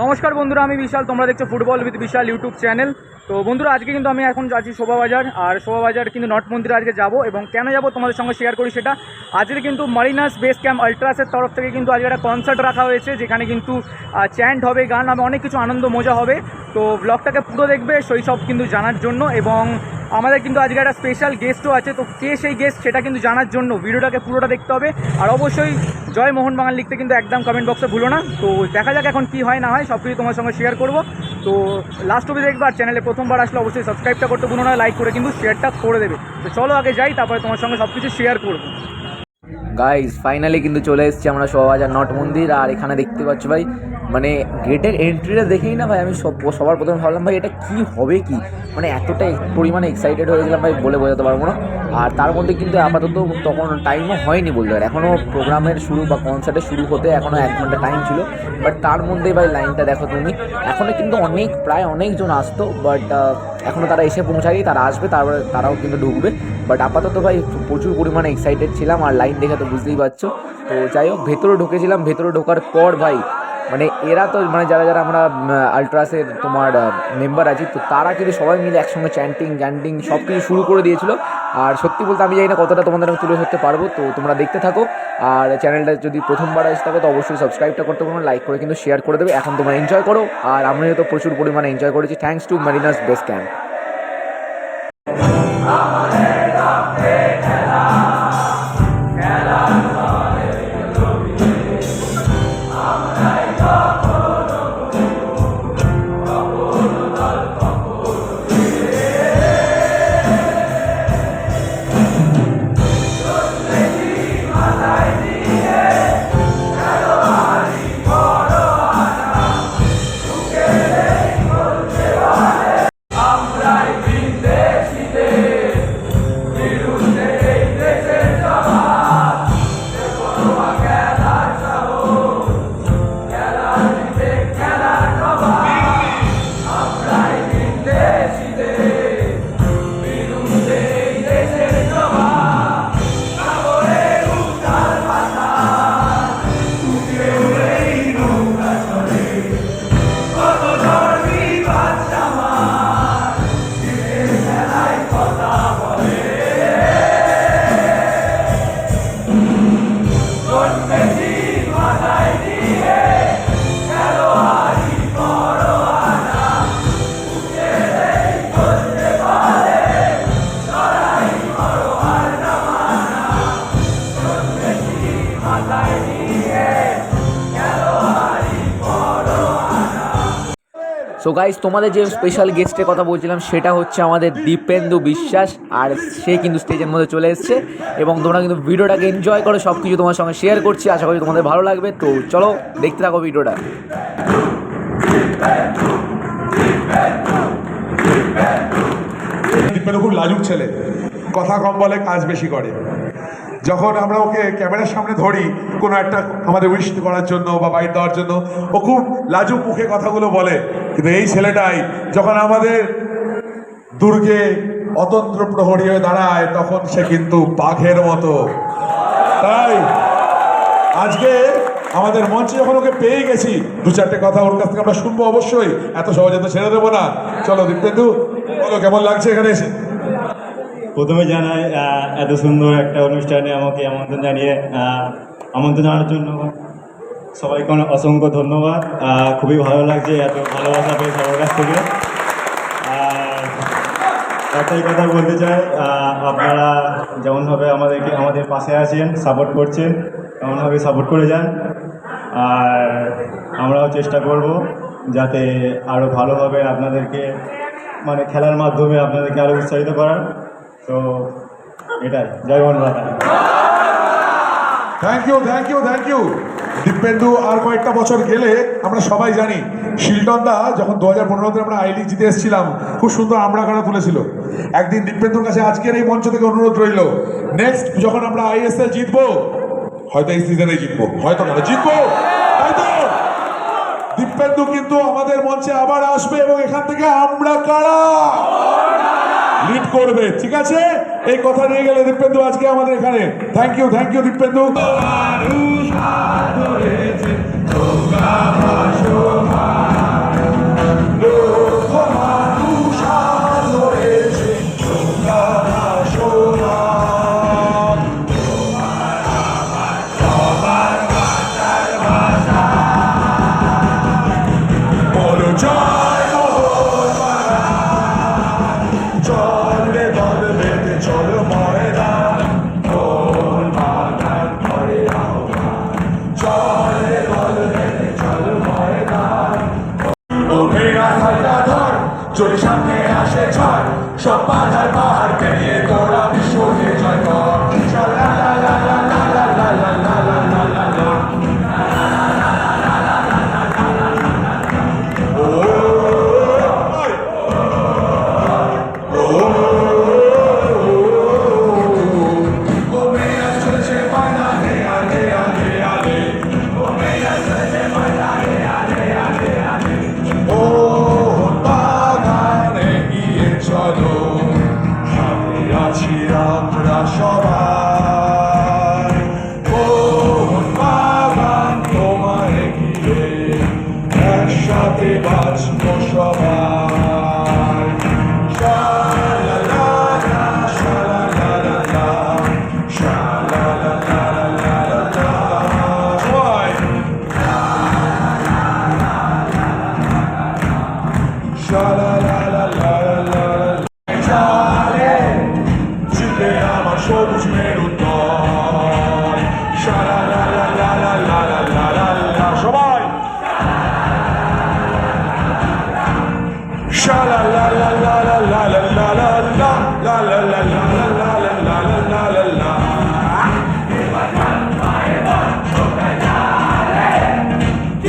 নমস্কার বন্ধুরা, আমি বিশাল, তোমরা দেখছো football with Vishal YouTube channel. তো বন্ধুরা, আজকে কিন্তু আমি এখন যাচ্ছি শোভাবাজার, আর শোভাবাজার কিন্তু নট মন্দিরে আজকে যাব। এবং কেন যাব তোমাদের সঙ্গে শেয়ার করি সেটা। আজকে কিন্তু মারিনাস বেস ক্যাম্প আল্ট্রাসের তরফ থেকে কিন্তু আজকে একটা কনসার্ট রাখা হয়েছে, যেখানে কিন্তু চ্যান্ট হবে, গান হবে, অনেক কিছু আনন্দ মজা হবে। তো ব্লগটাকে পুরো দেখবে সেই সব কিন্তু জানার জন্য। এবং আমাদের কিন্তু আজকে একটা স্পেশাল গেস্টও আছে, তো কে সেই গেস্ট সেটা কিন্তু জানার জন্য ভিডিওটাকে পুরোটা দেখতে হবে। আর অবশ্যই জয় মোহনবাগান লিখতে কিন্তু একদম কমেন্ট বক্সে ভুলো না। তো দেখা যাক এখন কী হয় না হয়, সব কিছু তোমার সঙ্গে শেয়ার করবো। তো লাস্ট অবধি দেখবে, আর চ্যানেলে প্রথমবার আসলে অবশ্যই সাবস্ক্রাইবটা করতে ভুলো না, লাইক করে কিন্তু শেয়ারটা করে দেবে। তো চলো আগে যাই, তারপরে তোমার সঙ্গে সব কিছু শেয়ার করবো। গাইজ ফাইনালি কিন্তু চলে এসেছি আমরা শোভাবাজার নট মন্দির। আর এখানে দেখতে পাচ্ছ ভাই, মানে গেটের এন্ট্রিটা দেখেই না ভাই আমি সবার প্রথমে ভাবলাম ভাই এটা কি হবে, কি মানে এতটা পরিমাণে এক্সাইটেড হয়েছিলাম ভাই, বলে বোঝাতে পারবো না। আর তার মধ্যে কিন্তু আপাতত তখন টাইমও হয়নি বলতে পারে, এখনও প্রোগ্রামের শুরু বা কনসার্টের শুরু হতে এখনও 1 ঘন্টা টাইম ছিল। বাট তার মধ্যে ভাই লাইনটা দেখো তুমি, এখনও কিন্তু প্রায় অনেকজন আসতো, বাট এখনও তারা এসে পৌঁছায়নি, তারা আসবে, তারপরে তারাও কিন্তু ঢুকবে। বাট আপাতত ভাই প্রচুর পরিমাণে এক্সাইটেড ছিলাম, আর লাইন দেখে তো বুঝতেই পারছো। তো যাই হোক, ভেতরে ঢুকেছিলাম, ভেতরে ঢোকার পর ভাই মানে এরা তো মানে যারা আমরা আল্ট্রাসের তোমার মেম্বার আছি, তো তারা কিন্তু সবাই মিলে একসঙ্গে চ্যান্টিং সব কিছু শুরু করে দিয়েছিল। আর সত্যি বলতে আমি জানি না কতটা তোমাদের আমি তুলে ধরতে পারবো, তো তোমরা দেখতে থাকো। আর চ্যানেলটা যদি প্রথমবার আসতে থাকো তো অবশ্যই সাবস্ক্রাইবটা করতে পারো, লাইক করে কিন্তু শেয়ার করে দেবে। এখন তোমরা এনজয় করো, আর আমিও তো প্রচুর পরিমাণে এনজয় করেছি, thanks to Marinas base camp. So guys, তোমাদের যে স্পেশাল গেস্টের কথা বলছিলাম সেটা হচ্ছে আমাদের দীপেন্দু বিশ্বাস, আর সে কিন্তু স্টেজের মধ্যে চলে এসেছে। এবং তোমরা কিন্তু ভিডিওটাকে এনজয় করো, সব কিছু তোমার সঙ্গে শেয়ার করছি, আশা করি তোমাদের ভালো লাগবে। তো চলো দেখতে থাকো ভিডিওটা। দীপেন্দু খুব লাজুক ছেলে, কথা কম বলে, কাজ বেশি করে। যখন আমরা ওকে ক্যামেরার সামনে ধরি কোনো একটা আমাদের উইশ করার জন্য বা বাইট দেওয়ার জন্য, ও খুব লাজুক মুখে কথাগুলো বলে। কিন্তু এই ছেলেটাই যখন আমাদের দুর্গে অতন্ত্র প্রহরী হয়ে দাঁড়ায়, তখন সে কিন্তু বাঘের মতো। তাই আজকে আমাদের মঞ্চে যখন ওকে পেয়ে গেছি, 2-4টে কথা ওর কাছ থেকে আমরা শুনবো অবশ্যই, এত সহজে তো ছেড়ে দেবো না। চলো দীপেন্দু, বলো কেমন লাগছে এখানে এসে। প্রথমে জানাই এত সুন্দর একটা অনুষ্ঠানে আমাকে আমন্ত্রণ জানানোর জন্য সবাইকে অসংখ্য ধন্যবাদ। খুবই ভালো লাগছে এত ভালোবাসা পেয়ে সবার কাছ থেকে। আর একটাই কথা বলতে চাই, আপনারা যেমনভাবে আমাদের পাশে আছেন, সাপোর্ট করছেন, তেমনভাবে সাপোর্ট করে যান। আর আমরাও চেষ্টা করব যাতে আরও ভালোভাবে আপনাদেরকে মানে খেলার মাধ্যমে আপনাদেরকে আরও উৎসাহিত করার। তো এটাই, জয় মোহনবাগান। Thank you Dipendu. আর কয়েকটা বছর গেলে আমরা সবাই জানি, শিলটনদা যখন 2015-তে আমরা আই লিগ জিতে এসেছিলাম, খুব সুন্দর আমরা কারা তুলেছিল। একদিন দীপেন্দুর কাছে আজকের এই মঞ্চ থেকে অনুরোধ রইল, নেক্সট যখন আমরা ISL জিতবো, হয়তো এই সিজনে জিতবো, হয়তো না জিতবো, হয়তো দীপেন্দু কিন্তু আমাদের মঞ্চে আবার আসবে এবং এখান থেকে আমরা কারা লিড করবে। ঠিক আছে, এই কথা নিয়ে গেলে দীপেন্দু আজকে আমাদের এখানে। Thank you Dipendu. যদি সামনে আসে ঝড় সব বাধার পাহাড় পেরিয়ে তোরা বিশ্বকে জয় কর আমরা সবাই কোন বাগান তোমায় ঘিরে একসাথে বাঁচবো সবাই শালালালা, শালালালা, শালালালালালা। সবাই শালালালালালা। সবুজ মেরুদল শালালালালালালালালা। সবাই শালালালালালালালালালালালালালালালালা।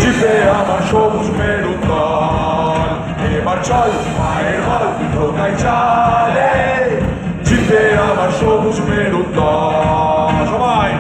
জিতে আমার সবুজ মেরুদল এবার চল মায়ের বল ঢোকাই চালে জিতে আমার সবুজ মেরুদল। সবাই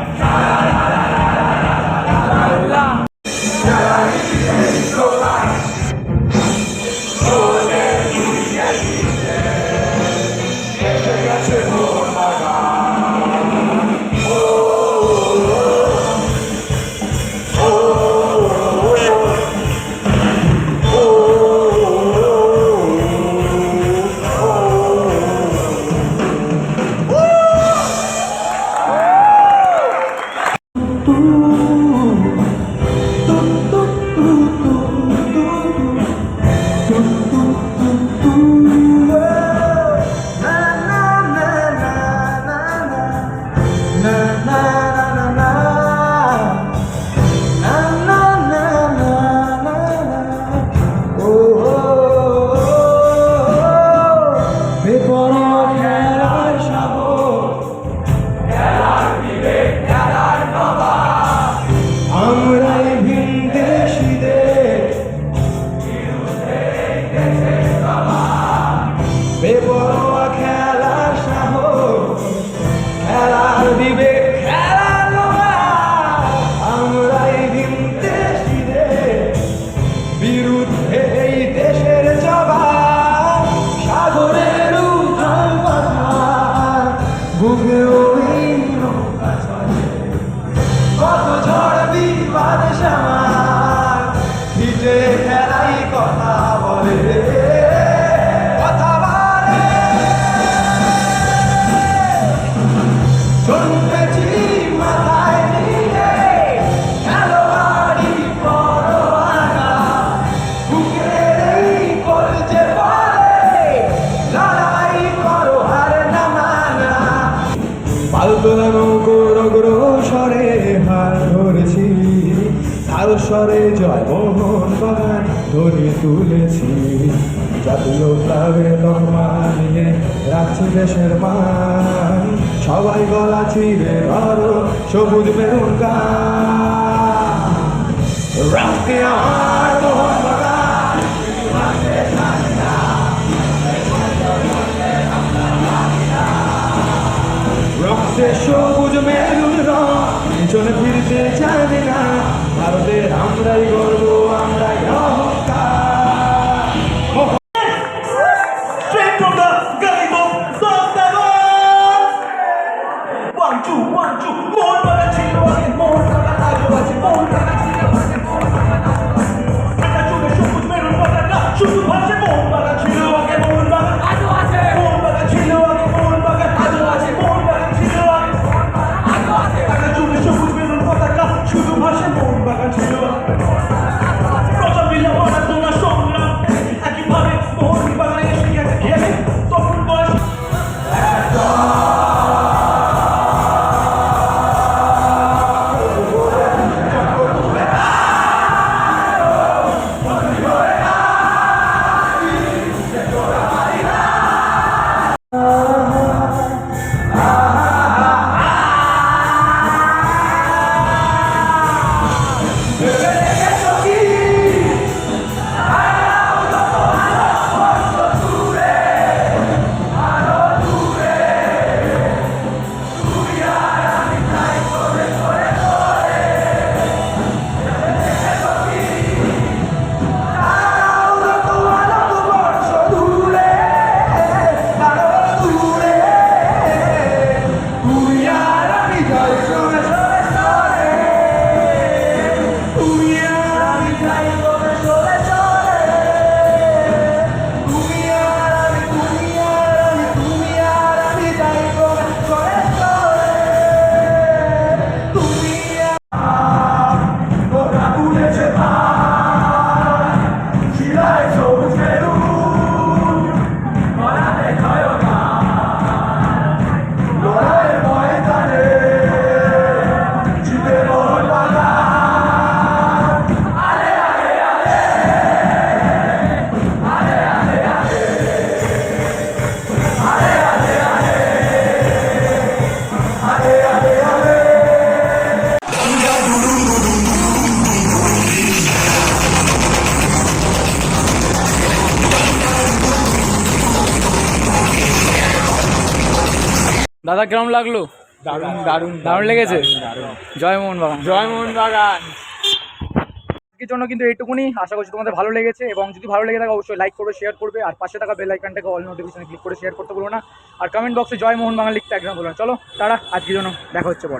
স্বরে জয় মোহন বাগান ধরে তুলেছি জাতীয় ক্লাবের লম্বা নিয়ে রাখছি দেশের মান সবাই গলা চিরে ধরো সবুজ মেরুন গান রাখতে আমার মোহন বাগান রক্তে সবুজ মেরুন রং পিছনে ফিরতে জানি না ভারতের আমরাই গর্ব আমরাই অহংকার Straight from the gully of Sotavon. 1, 2, 1, 2. More than a chill, more than a দাদা কেমন লাগলো? দারুণ দারুণ দারুণ লেগেছে? জয় মোহন বাগান। জয় মোহন বাগান। আজকের জন্য কিন্তু এইটুকুনি, আশা করছি তোমাদের ভালো লেগেছে, এবং যদি ভালো লেগে থাকে অবশ্যই লাইক করবে, শেয়ার করবে, আর পাশে থাকা বেল আইকনটাকে অল নোটিফিকেশনে ক্লিক করে শেয়ার করতে বলো না, আর কমেন্ট বক্সে জয় মোহন বাগান লিখতে একদম বলো না। চলো টাটা, আজকের জন্য দেখা হচ্ছে পরে।